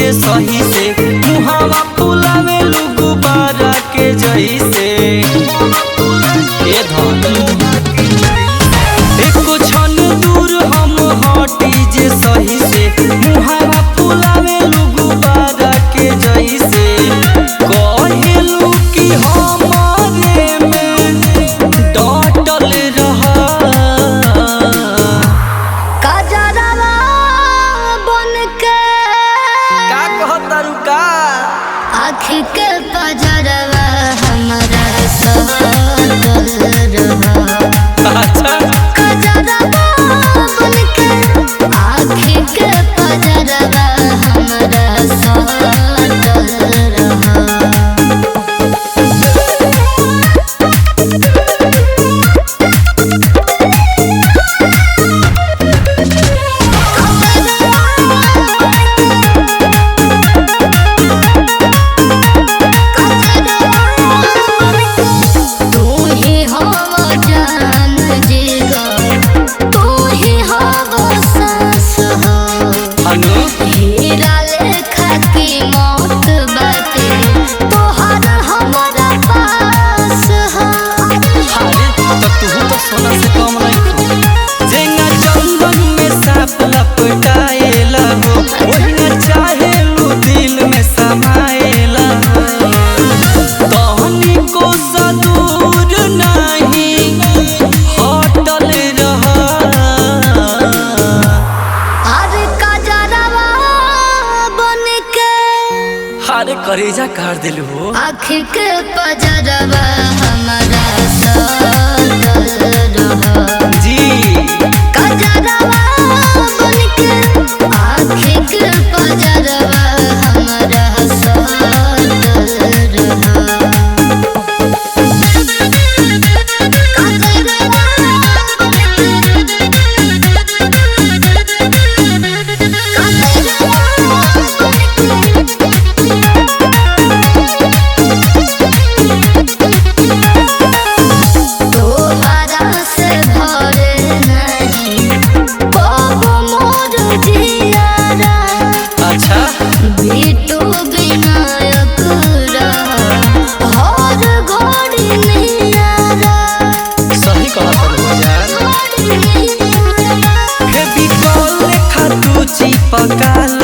जे सही से मुहावा फुलावे गुब्बारा के जैसे एको क्षण दूर हम हटी जे सही से मुहावा फुलावे गुब्बारा के जैसे कहेलू कि हमारे में डटल रहा कजरवा बन के का कहतारू का आँख के पजरवा हमारा सटल रहा। अच्छा कजरवा बन के आँख के पजरवा हमारा सटल रहा। हीरा लेखा की मौत बाटे तोहर हमारा पास हो। अरे तो तू तो सोना से कम नहीं जेंगा चंदन में सांप लपटाएला हो वही चाहेलू दिल में समाएला हो तहनी को सदूर नहीं हटल रहा। अरे कजरवा बन के अरे करेजा काट दिल हो आँख के पजरवा हमारा सटल रहा। जी कजरवा बन के आँख के पजरवा हमारा सटल रहा। तोहरा से भरे नहीं बाबू मोर जियारा अच्छा बिटू विनायक रहा हर घड़ी नियारा। सही कहत यार हे बिकल खातू चिपकाल